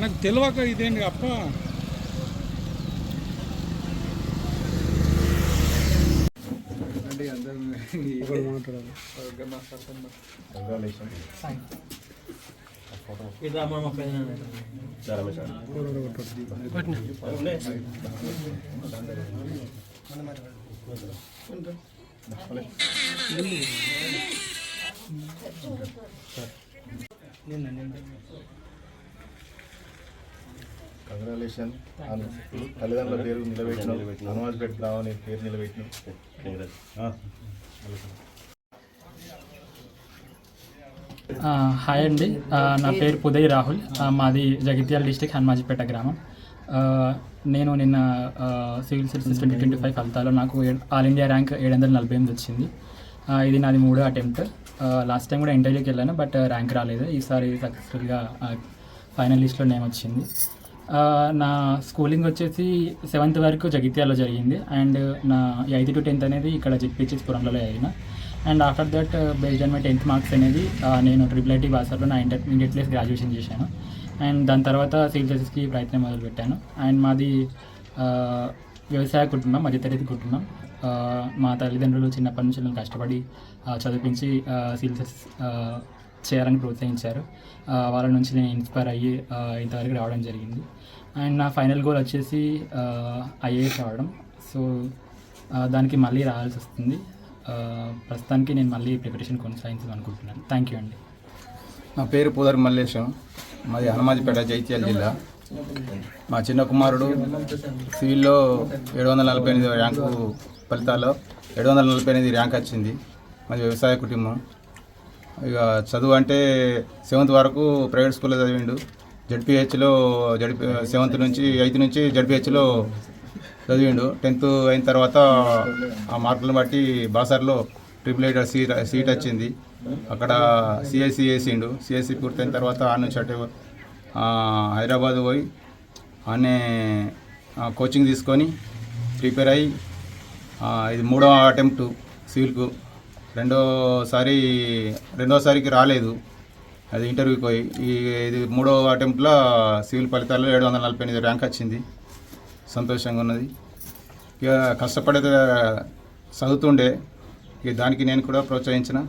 మనకు తెలియక ఇదేంటి అప్ప కంగ్రాచులేషన్ తల్లిదండ్రుల పేరు నిలబెట్టిన హనుమాజ్ పెట్టుకున్నావు నీ పేరు నిలబెట్టిన. హాయ్ అండి, నా పేరు పుదయ్ రాహుల్. మాది జగిత్యాల డిస్టిక్ హనుమాజిపేట గ్రామం. నేను నిన్న సివిల్ సర్వీసెస్ 2025 ఫలితాల్లో నాకు ఆల్ ఇండియా ర్యాంక్ 748 వచ్చింది. ఇది నాది 3వ అటెంప్ట్. లాస్ట్ టైం కూడా ఇంటర్వ్యూకి వెళ్ళాను, బట్ ర్యాంక్ రాలేదు. ఈసారి సక్సెస్ఫుల్గా ఫైనల్ లిస్ట్లో నేమ్ వచ్చింది. నా స్కూలింగ్ వచ్చేసి 7th వరకు జగిత్యాలలో జరిగింది, అండ్ నా 8th to 10th అనేది ఇక్కడ జెడ్పీహెచ్ఎస్ పురంలో అయినా. And after that based on my 10th marks అనేది నేను IIIT బాసర్లో నా ఇంటర్మీడియట్ ప్లేస్ గ్రాడ్యుయేషన్ చేశాను. అండ్ దాని తర్వాత సివిల్ సర్వీసెస్కి ప్రయత్నం మొదలుపెట్టాను. అండ్ మాది వ్యవసాయ కుటుంబం, మధ్యతరగతి కుటుంబం. మా తల్లిదండ్రులు చిన్నప్పటి నుంచి నన్ను కష్టపడి చదివించి సివిల్ సర్వీసెస్ చేయాలని ప్రోత్సహించారు. వాళ్ళ నుంచి నేను ఇన్స్పైర్ అయ్యి ఇంతవరకు రావడం జరిగింది. అండ్ నా ఫైనల్ గోల్ వచ్చేసి IAS రావడం. సో దానికి మళ్ళీ రావాల్సి వస్తుంది. ప్రస్తుతానికి నేను మళ్ళీ ప్రిపరేషన్ కొనసాగించాలనుకుంటున్నాను. థ్యాంక్ యూ అండి. నా పేరు పూదర్ మల్లేశం, మాది హనుమాజిపేట జైత్యాల జిల్లా. మా చిన్న కుమారుడు సివిల్లో 748 ర్యాంకు ఫలితాల్లో 748 ర్యాంక్ వచ్చింది. మాది వ్యవసాయ కుటుంబం. ఇక చదువు అంటే 7th వరకు ప్రైవేట్ స్కూల్లో చదివిండు. జడ్పీహెచ్లో 7th నుంచి 8th నుంచి జడ్పీహెచ్లో చదివిండు. 10th అయిన తర్వాత ఆ మార్కులను బట్టి బాసర్లో IIIT సీట్ వచ్చింది. అక్కడ సిఎస్సి వేసిండు. సిఎస్సి పూర్తయిన తర్వాత ఆ నుంచి అటు హైదరాబాద్ పోయి ఆనే కోచింగ్ తీసుకొని ప్రిపేర్ అయ్యి ఇది 3వ అటెంప్ట్ సివిల్కు. రెండోసారికి రాలేదు, అది ఇంటర్వ్యూకి పోయి. ఇది 3వ అటెంప్ట్లో సివిల్ ఫలితాల్లో 748 ర్యాంక్ వచ్చింది. సంతోషంగా ఉన్నది. ఇక కష్టపడే చదువుతుండే, ఇక దానికి నేను కూడా ప్రోత్సహించిన.